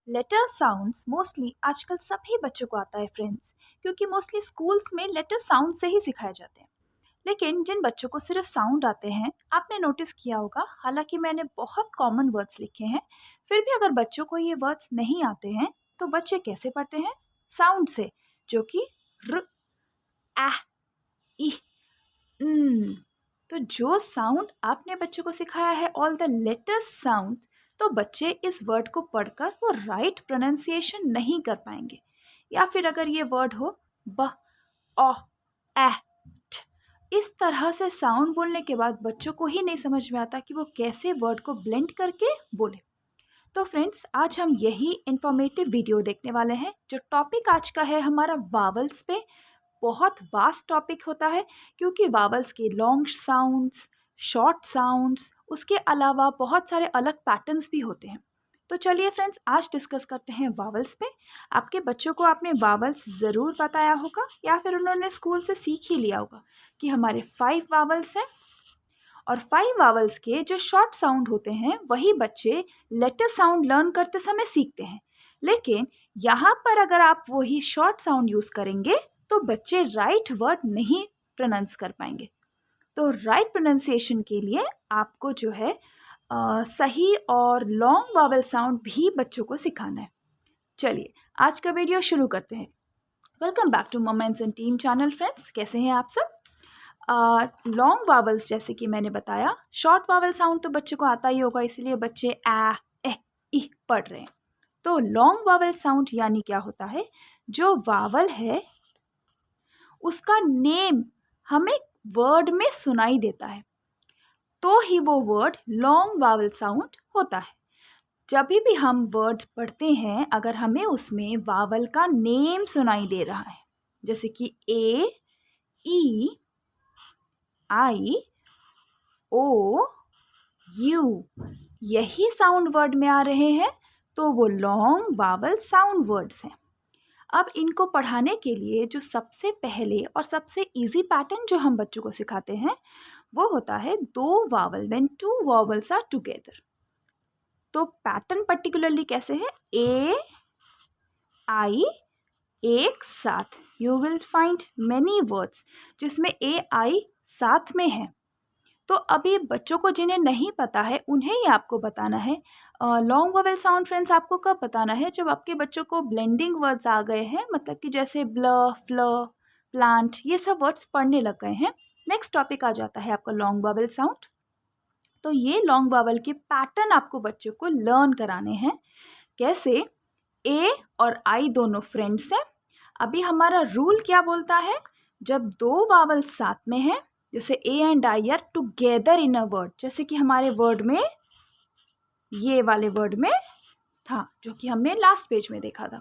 Letter sounds mostly आजकल सभी बच्चों को आता है फ्रेंड्स, क्योंकि मोस्टली स्कूल्स में लेटर साउंड से ही सिखाए जाते हैं। लेकिन जिन बच्चों को सिर्फ साउंड आते हैं, आपने नोटिस किया होगा, हालांकि मैंने बहुत कॉमन वर्ड्स लिखे हैं, फिर भी अगर बच्चों को ये वर्ड्स नहीं आते हैं तो बच्चे कैसे पढ़ते हैं? साउंड से, जो कि र, एह, इह, तो जो साउंड आपने बच्चों को सिखाया है, ऑल द लेटर्स साउंड, तो बच्चे इस वर्ड को पढ़कर वो राइट प्रोनाउंसिएशन नहीं कर पाएंगे। या फिर अगर ये वर्ड हो ब, ओ, एह, ठ, इस तरह से साउंड बोलने के बाद बच्चों को ही नहीं समझ में आता कि वो कैसे वर्ड को ब्लेंड करके बोले। तो फ्रेंड्स, आज हम यही इंफॉर्मेटिव वीडियो देखने वाले हैं। जो टॉपिक आज का है हमारा वावल्स पे, बहुत वास्ट टॉपिक होता है, क्योंकि वावल्स के लॉन्ग साउंड्स, शॉर्ट साउंड्स, उसके अलावा बहुत सारे अलग पैटर्न्स भी होते हैं। तो चलिए फ्रेंड्स, आज डिस्कस करते हैं वावल्स पे। आपके बच्चों को आपने वावल्स ज़रूर बताया होगा, या फिर उन्होंने स्कूल से सीख ही लिया होगा कि हमारे 5 वावल्स हैं, और 5 वावल्स के जो शॉर्ट साउंड होते हैं वही बच्चे लेटर साउंड लर्न करते समय सीखते हैं। लेकिन यहाँ पर अगर आप वही शॉर्ट साउंड यूज़ करेंगे तो बच्चे राइट वर्ड नहीं प्रोनाउंस कर पाएंगे। तो राइट प्रोनाउंसिएशन के लिए आपको जो है सही और लॉन्ग वावल साउंड भी बच्चों को सिखाना है। चलिए आज का वीडियो शुरू करते हैं। Welcome back two moments and team channel friends, कैसे हैं आप सब? लॉन्ग वावल्स, जैसे कि मैंने बताया, शॉर्ट वावल साउंड तो बच्चों को आता ही होगा, इसलिए बच्चे ए, इ पढ़ रहे हैं। तो लॉन्ग वावल साउंड यानी क्या होता है? जो वावल है उसका नेम हमें वर्ड में सुनाई देता है, तो ही वो वर्ड लॉन्ग वावल साउंड होता है। जब भी हम वर्ड पढ़ते हैं, अगर हमें उसमें वावल का नेम सुनाई दे रहा है, जैसे कि ए, ई, आई, ओ, यू, यही साउंड वर्ड में आ रहे हैं, तो वो लॉन्ग वावल साउंड वर्ड्स हैं। अब इनको पढ़ाने के लिए जो सबसे पहले और सबसे इजी पैटर्न जो हम बच्चों को सिखाते हैं वो होता है 2 vowel when 2 vowels are together. तो पैटर्न पर्टिकुलरली कैसे है? ए, आई एक साथ। You will find many words जिसमें ए, आई साथ में है। तो अभी बच्चों को जिन्हें नहीं पता है उन्हें ही आपको बताना है। लॉन्ग वावल साउंड फ्रेंड्स आपको कब बताना है? जब आपके बच्चों को ब्लेंडिंग वर्ड्स आ गए हैं, मतलब कि जैसे ब्ल, फ्ल, प्लांट, ये सब वर्ड्स पढ़ने लग गए हैं। नेक्स्ट टॉपिक आ जाता है आपका लॉन्ग वावल साउंड। तो ये लॉन्ग वावल के पैटर्न आपको बच्चों को लर्न कराने हैं। कैसे? ए और आई दोनों फ्रेंड्स हैं। अभी हमारा रूल क्या बोलता है? जब 2 वावल साथ में हैं, जैसे ए and I are together in a word, जैसे कि हमारे वर्ड में ये वाले वर्ड में था, जो कि हमने लास्ट पेज में देखा था,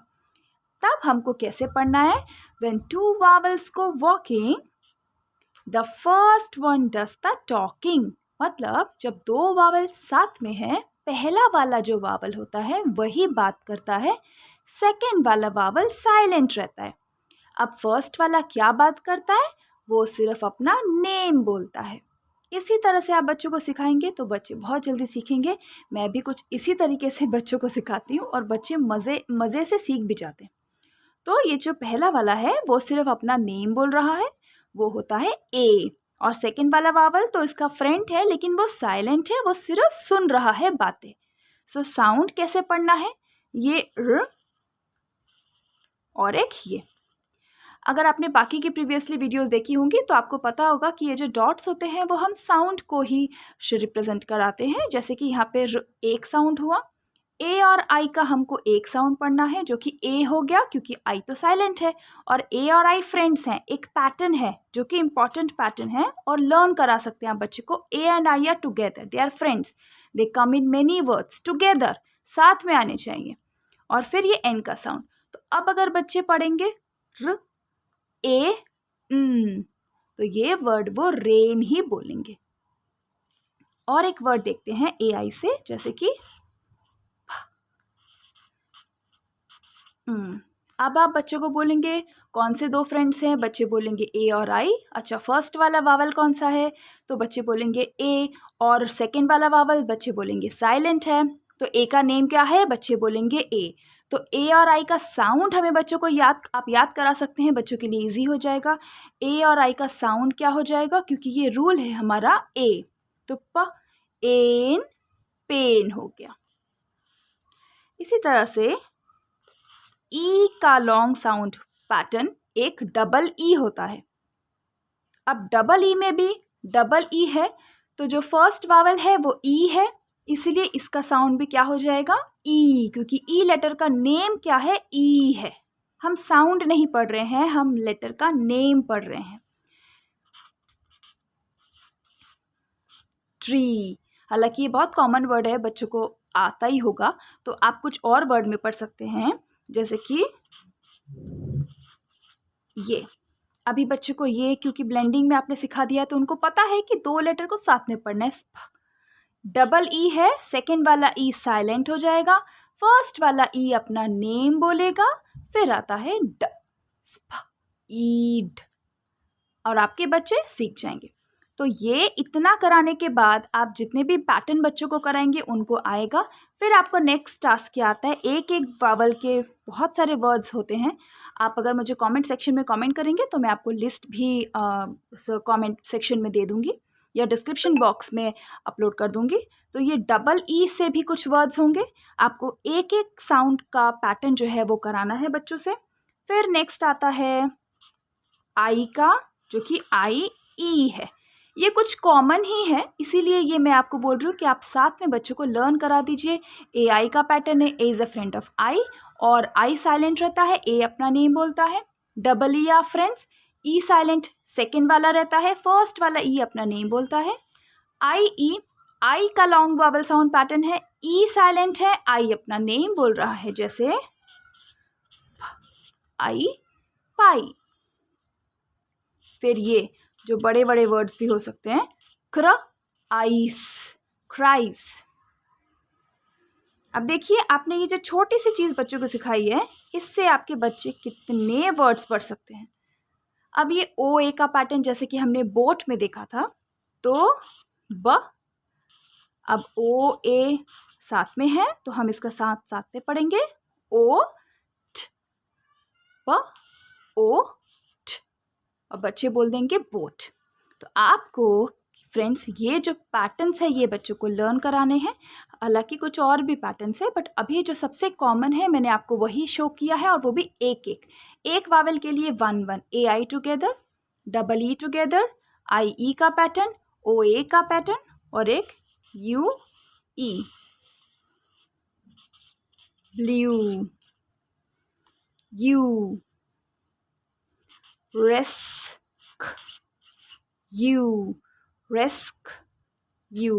तब हमको कैसे पढ़ना है? When 2 vowels go walking, the first one does the talking. मतलब जब 2 वावल साथ में है, पहला वाला जो वावल होता है वही बात करता है, सेकेंड वाला वावल साइलेंट रहता है। अब फर्स्ट वाला क्या बात करता है? वो सिर्फ अपना नेम बोलता है। इसी तरह से आप बच्चों को सिखाएंगे तो बच्चे बहुत जल्दी सीखेंगे। मैं भी कुछ इसी तरीके से बच्चों को सिखाती हूँ और बच्चे मज़े से सीख भी जाते हैं। तो ये जो पहला वाला है वो सिर्फ अपना नेम बोल रहा है, वो होता है ए। और सेकंड वाला वावल तो इसका फ्रेंड है, लेकिन वो साइलेंट है, वो सिर्फ सुन रहा है बातें। सो साउंड कैसे पढ़ना है? ये र और एक ये। अगर आपने बाकी की प्रीवियसली वीडियोस देखी होंगी तो आपको पता होगा कि ये जो डॉट्स होते हैं वो हम साउंड को ही रिप्रेजेंट कराते हैं। जैसे कि यहाँ पे एक साउंड हुआ, ए और आई का हमको एक साउंड पढ़ना है, जो कि ए हो गया क्योंकि आई तो साइलेंट है, और ए और आई फ्रेंड्स हैं। एक पैटर्न है जो कि इम्पॉर्टेंट पैटर्न है और लर्न करा सकते हैं आप बच्चे को। A and I are together, they are friends, they come in many words together, साथ में आने चाहिए। और फिर ये एन का साउंड। तो अब अगर बच्चे पढ़ेंगे र, ए, तो ये वर्ड वो रेन ही बोलेंगे। और एक वर्ड देखते हैं ए आई से, जैसे कि अब आप बच्चों को बोलेंगे कौन से 2 फ्रेंड्स हैं? बच्चे बोलेंगे ए और आई। अच्छा, फर्स्ट वाला वावल कौन सा है? तो बच्चे बोलेंगे ए। और सेकंड वाला वावल बच्चे बोलेंगे साइलेंट है। तो ए का नेम क्या है, बच्चे बोलेंगे ए। तो ए और आई का साउंड हमें बच्चों को आप याद करा सकते हैं, बच्चों के लिए इजी हो जाएगा। ए और आई का साउंड क्या हो जाएगा, क्योंकि ये रूल है हमारा ए, तो प एन पेन हो गया। इसी तरह से ई का लॉन्ग साउंड पैटर्न एक डबल ई होता है। अब डबल ई में भी डबल ई है, तो जो फर्स्ट वावल है वो ई है, इसीलिए इसका साउंड भी क्या हो जाएगा, ई, क्योंकि ई लेटर का नेम क्या है, ई है। हम साउंड नहीं पढ़ रहे हैं, हम लेटर का नेम पढ़ रहे हैं। ट्री, हालांकि ये बहुत कॉमन वर्ड है, बच्चों को आता ही होगा, तो आप कुछ और वर्ड में पढ़ सकते हैं, जैसे कि ये। अभी बच्चों को ये, क्योंकि ब्लेंडिंग में आपने सिखा दिया है, तो उनको पता है कि दो लेटर को साथ में पढ़ना है। डबल ई है, सेकेंड वाला ई साइलेंट हो जाएगा, फर्स्ट वाला ई अपना नेम बोलेगा, फिर आता है ड, स्प, ईड, और आपके बच्चे सीख जाएंगे। तो ये इतना कराने के बाद आप जितने भी पैटर्न बच्चों को कराएंगे उनको आएगा। फिर आपका नेक्स्ट टास्क क्या आता है, एक एक वावल के बहुत सारे वर्ड्स होते हैं। आप अगर मुझे कमेंट सेक्शन में कमेंट करेंगे तो मैं आपको लिस्ट भी कमेंट सेक्शन में दे दूंगी या डिस्क्रिप्शन बॉक्स में अपलोड कर दूंगी। तो ये डबल ई से भी कुछ वर्ड्स होंगे, आपको एक एक साउंड का पैटर्न जो है वो कराना है बच्चों से। फिर नेक्स्ट आता है आई का, जो कि आई ई है। ये कुछ कॉमन ही है, इसीलिए ये मैं आपको बोल रही हूँ कि आप साथ में बच्चों को लर्न करा दीजिए। ए आई का पैटर्न है, A is a friend of I, और आई साइलेंट रहता है, ए अपना नेम बोलता है। डबल ई या फ्रेंड्स, ई साइलेंट सेकेंड वाला रहता है, फर्स्ट वाला ई अपना नेम बोलता है। आई ई, आई का लॉन्ग वावल साउंड पैटर्न है, ई साइलेंट है, आई अपना नेम बोल रहा है, जैसे आई पाई। फिर ये जो बड़े बड़े वर्ड्स भी हो सकते हैं, क्र, आइस, क्राइस। अब देखिए, आपने ये जो छोटी सी चीज़ बच्चों को सिखाई है, इससे आपके बच्चे कितने वर्ड्स पढ़ सकते हैं। अब ये ओ ए का पैटर्न जैसे कि हमने बोट में देखा था, तो ब, अब ओ ए साथ में है तो हम इसका साथ साथ में पढ़ेंगे, ओ ट, ब, ओ ट, और बच्चे बोल देंगे बोट। तो आपको फ्रेंड्स ये जो पैटर्न्स है ये बच्चों को लर्न कराने हैं। हालांकि कुछ और भी पैटर्न्स है, बट अभी जो सबसे कॉमन है मैंने आपको वही शो किया है, और वो भी एक वावल के लिए 1-1, A I together, double E together, I E का पैटर्न, ओ ए का पैटर्न, और एक U E, blue, U, rescue, U, rescue, U.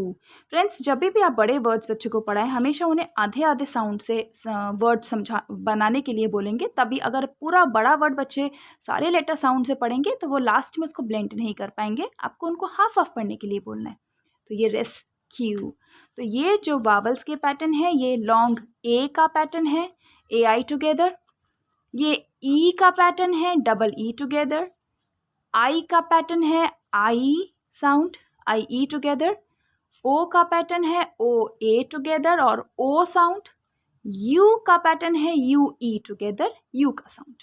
Friends, जब भी आप बड़े वर्ड्स बच्चों को पढ़ाएं, हमेशा उन्हें आधे आधे साउंड से वर्ड बनाने के लिए बोलेंगे, तभी अगर पूरा बड़ा वर्ड बच्चे सारे लेटर साउंड से पढ़ेंगे तो वो लास्ट में उसको ब्लेंड नहीं कर पाएंगे। आपको उनको हाफ हाफ पढ़ने के लिए बोलना है। तो ये रेस्क्यू, तो ये जो वावल्स के पैटर्न है, ये लॉन्ग ए का पैटर्न है, ए आई टुगेदर। ये ई का पैटर्न है, डबल ई टुगेदर। आई का पैटर्न है, I sound, I E together. ओ का पैटर्न है, ओ ए टुगेदर और ओ साउंड। यू का पैटर्न है, यू ई टुगेदर, यू का साउंड।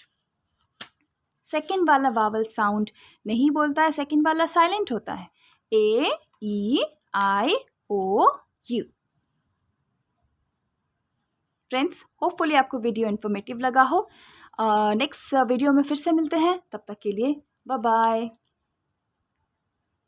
सेकेंड वाला वावल साउंड नहीं बोलता है, सेकेंड वाला साइलेंट होता है, ए ई आई ओ यू। फ्रेंड्स, होपफुली आपको वीडियो इन्फॉर्मेटिव लगा हो। नेक्स्ट वीडियो में फिर से मिलते हैं, तब तक के लिए बाय बाय।